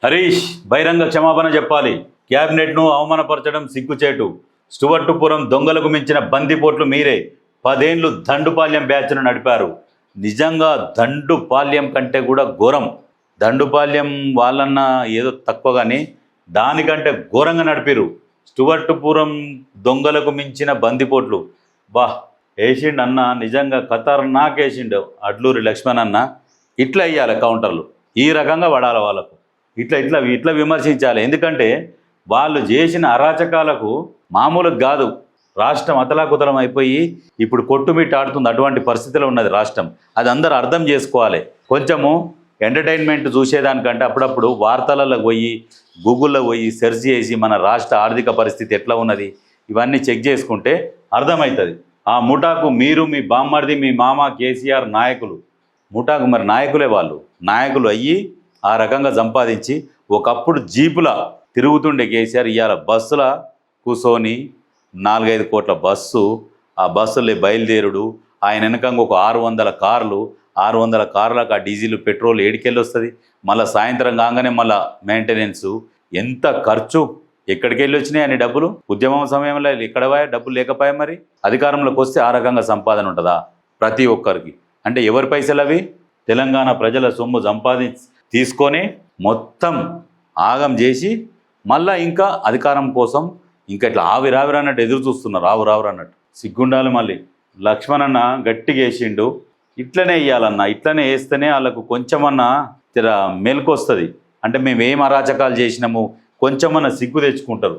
హరీష్ బహిరంగ క్షమాపణ చెప్పాలి. క్యాబినెట్ను అవమానపరచడం సిగ్గుచేటు. స్టువర్టుపురం దొంగలకు మించిన బందిపోట్లు మీరే. 10 ఏళ్లు దండుపాల్యం బ్యాచ్ను నడిపారు. నిజంగా దండుపాల్యం కంటే కూడా ఘోరం. దండుపాల్యం వాళ్ళన్నా ఏదో తక్కువ కానీ దానికంటే ఘోరంగా నడిపిరు. స్టువర్టుపురం దొంగలకు మించిన బందిపోట్లు. బా వేసిండు అన్న, నిజంగా ఖతర్నాక్ వేసిండు అడ్లూరి లక్ష్మణ్ అన్న. ఇట్లా వేయాలి కౌంటర్లు, ఈ రకంగా పడాలి వాళ్ళకు. ఇట్లా ఇట్లా ఇట్లా విమర్శించాలి. ఎందుకంటే వాళ్ళు చేసిన అరాచకాలకు మామూలుగా కాదు, రాష్ట్రం అతలాకుతలం అయిపోయి ఇప్పుడు కొట్టుమిట్ట ఆడుతుంది. అటువంటి పరిస్థితిలో ఉన్నది రాష్ట్రం. అది అందరూ అర్థం చేసుకోవాలి. కొంచెము ఎంటర్టైన్మెంట్ చూసేదానికంటే అప్పుడప్పుడు వార్తలలో పోయి గూగుల్లో పోయి సెర్చ్ చేసి మన రాష్ట్ర ఆర్థిక పరిస్థితి ఎట్లా ఉన్నది ఇవన్నీ చెక్ చేసుకుంటే అర్థమవుతుంది. ఆ ముఠాకు మీరు, మీ బామ్మర్ది, మీ మామ కేసీఆర్ నాయకులు, ముఠాకు మరి నాయకులే, వాళ్ళు నాయకులు అయ్యి ఆ రకంగా సంపాదించి ఒకప్పుడు జీపుల తిరుగుతుండే కేసీఆర్ ఇవాళ బస్సుల కూర్చొని 4-5 కోట్ల బస్సు, ఆ బస్సులే బయలుదేరుడు, ఆయన వెనకంగా ఒక 600 కార్లు, 600 కార్లకు ఆ డీజిల్ పెట్రోల్ ఏడికెళ్ళి వస్తుంది. మళ్ళీ సాయంత్రం కాగానే మళ్ళీ మెయింటెనెన్సు, ఎంత ఖర్చు, ఎక్కడికి వెళ్ళి వచ్చినాయి అన్ని డబ్బులు. ఉద్యమం సమయంలో ఎక్కడ పోయా డబ్బులు లేకపోయా? మరి అధికారంలోకి వస్తే ఆ రకంగా సంపాదన ఉంటుందా ప్రతి ఒక్కరికి? అంటే ఎవరి పైసలు అవి? తెలంగాణ ప్రజల సొమ్ము తీసుకొని మొత్తం ఆగం చేసి మళ్ళా ఇంకా అధికారం కోసం ఇంకా ఇట్లా ఆవిరావిరన్నట్టు ఎదురు చూస్తున్నారు. ఆవురావురన్నట్టు సిగ్గుండాలి. మళ్ళీ లక్ష్మణన్న గట్టిగా వేసిండు. ఇట్లనే వేయాలన్నా, ఇట్లనే వేస్తేనే వాళ్ళకు కొంచెమన్నా మెలకు వస్తుంది. అంటే మేము ఏం అరాచకాలు చేసినాము కొంచెమన్నా సిగ్గు తెచ్చుకుంటారు.